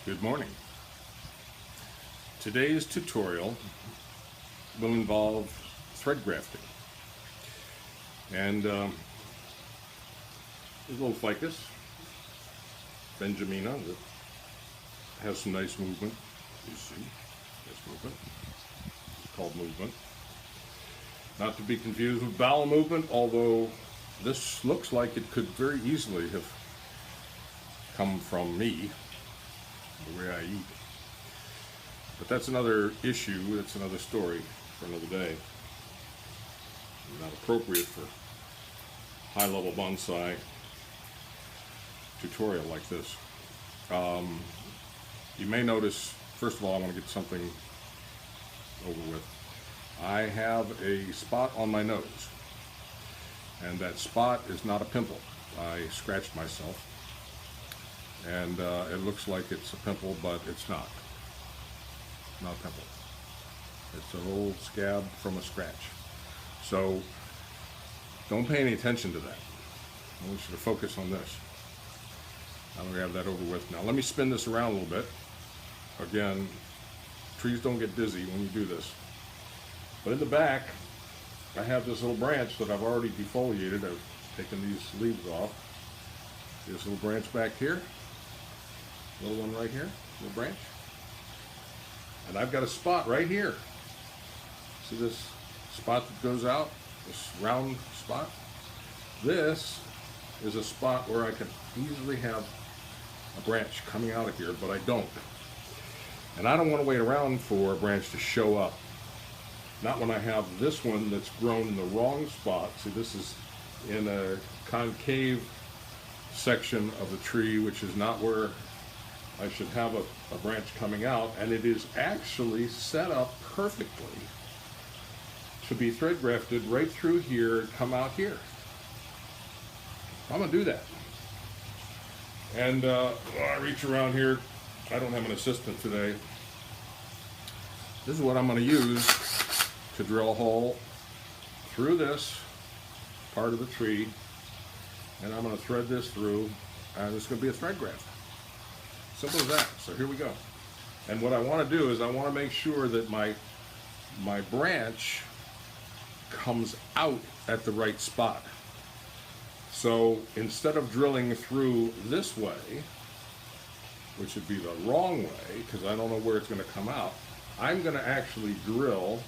Good morning. Today's tutorial will involve thread grafting. And there's a little ficus, Benjamina, that has some nice movement. You see, nice movement. It's called movement. Not to be confused with bowel movement, although this looks like it could very easily have come from me, the way I eat. But that's another issue, that's another story for another day. Not appropriate for high-level bonsai tutorial like this. You may notice, first of all, I want to get something over with. I have a spot on my nose, and that spot is not a pimple. I scratched myself, and it looks like it's a pimple, but it's not. Not a pimple. It's an old scab from a scratch. So don't pay any attention to that. I want you to focus on this. Now that we have that over with. Now let me spin this around a little bit. Again, trees don't get dizzy when you do this. But in the back, I have this little branch that I've already defoliated. I've taken these leaves off. This little branch back here. Little one right here, little branch. And I've got a spot right here. See this spot that goes out? This round spot? This is a spot where I could easily have a branch coming out of here, but I don't. And I don't want to wait around for a branch to show up. Not when I have this one that's grown in the wrong spot. See, this is in a concave section of the tree, which is not where I should have a branch coming out, and it is actually set up perfectly to be thread grafted right through here and come out here. I'm going to do that. And while I reach around here, I don't have an assistant today. This is what I'm going to use to drill a hole through this part of the tree, and I'm going to thread this through, and it's going to be a thread graft. Simple as that. So here we go. And what I want to do is I want to make sure that my branch comes out at the right spot. So instead of drilling through this way, which would be the wrong way because I don't know where it's going to come out, I'm going to actually drill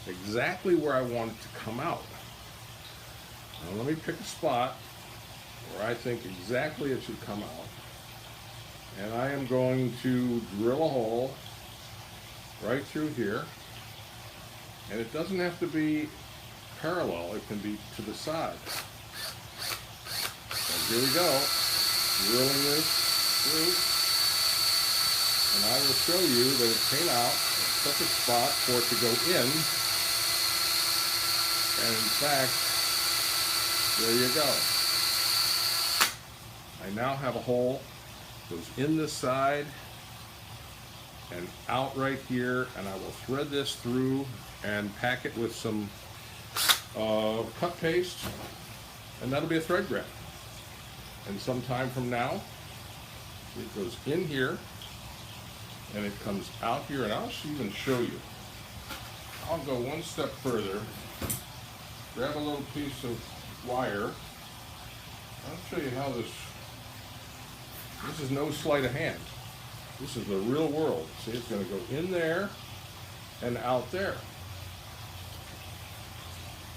exactly where I want it to come out. Now let me pick a spot where I think exactly it should come out. And I am going to drill a hole right through here. And it doesn't have to be parallel, it can be to the side. And here we go, drilling this through. And I will show you that it came out a perfect spot for it to go in. And in fact, there you go. I now have a hole, goes in this side and out right here, and I will thread this through and pack it with some cut paste, and that'll be a thread graft. And sometime from now, it goes in here and it comes out here, and I'll even show you. I'll go one step further, grab a little piece of wire. I'll show you how this is no sleight of hand. This is the real world. See, it's going to go in there and out there.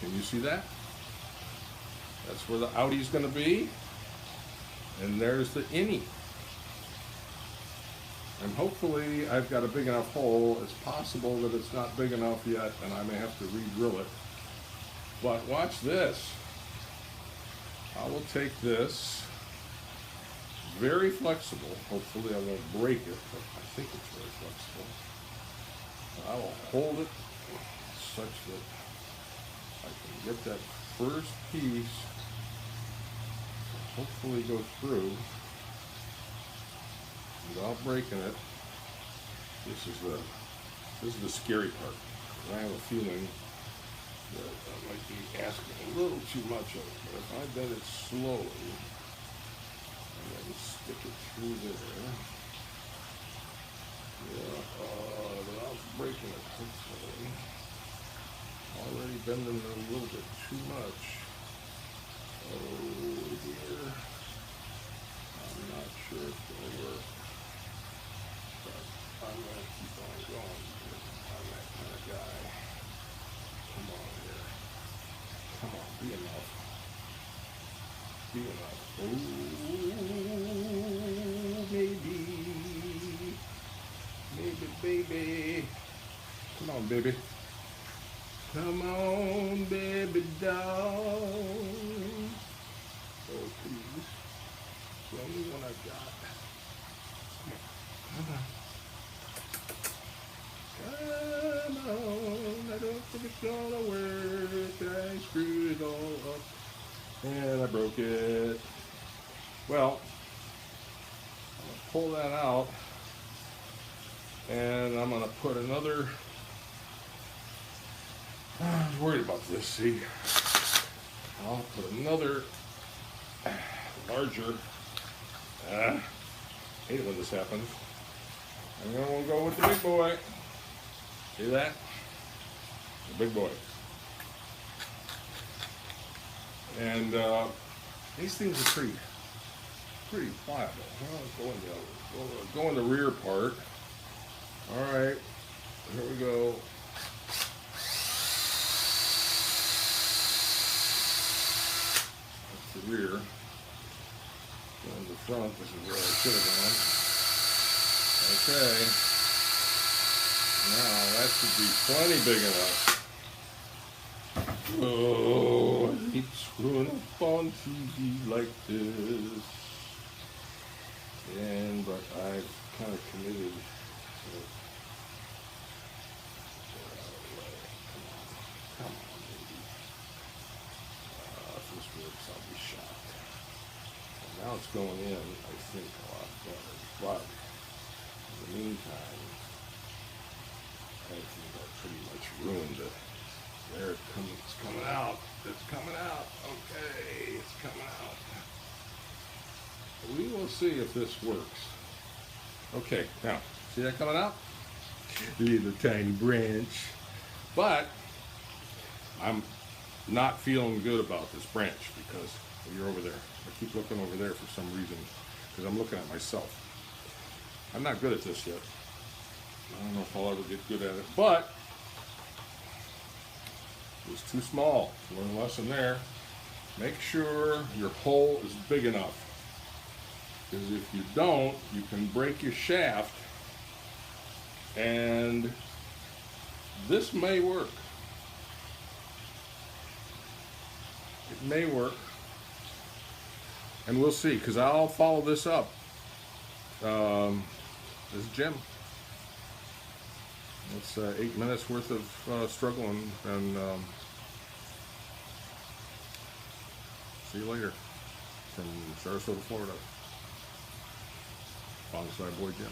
Can you see that? That's where the outie's going to be. And there's the innie. And hopefully I've got a big enough hole. It's possible that it's not big enough yet and I may have to re-drill it. But watch this. I will take this. Very flexible. Hopefully I won't break it, but I think it's very flexible. I will hold it such that I can get that first piece to hopefully go through without breaking it. This is the scary part. I have a feeling that I might be asking a little too much of it, but if I bend it slowly, and then stick it through there. bending it a little bit too much. Oh dear. I'm not sure it's going to work. But I'm going to keep on going because I'm that kind of guy. Come on here. Come on, be enough. Be enough. Oh, maybe. Maybe, baby. Come on, baby. Come on, baby doll. Oh, please. It's the only one I've got. Come on. Come on. I don't think it's gonna work. I screwed it all up. And I broke it. Well, I'm going to pull that out. And I'm going to put another... I was worried about this, see? I'll put another larger... hate it when this happens. I'm going to go with the big boy. See that? The big boy. And these things are pretty pliable. Well, go in the rear part. All right, here we go. That's the rear. Go in the front. This is where I should have gone. Okay. Now that should be plenty big enough. Oh, I hate screwing up on TV like this. But I've kind of committed to it. Come on, baby. If this works, I'll be shocked. And now it's going in, I think, a lot better. But in the meantime, I think I pretty much ruined it. There it comes, it's coming out. It's coming out. Okay, it's coming out. We will see if this works. Okay, now, see that coming out? Little tiny branch. But I'm not feeling good about this branch because you're over there. I keep looking over there for some reason because I'm looking at myself. I'm not good at this yet. I don't know if I'll ever get good at it, but it's too small. Learn a lesson there. Make sure your hole is big enough. Because if you don't, you can break your shaft. And this may work. It may work. And we'll see, because I'll follow this up. This is Jim. It's 8 minutes worth of struggling, and see you later from Sarasota, Florida. Bonsai Boy Jim.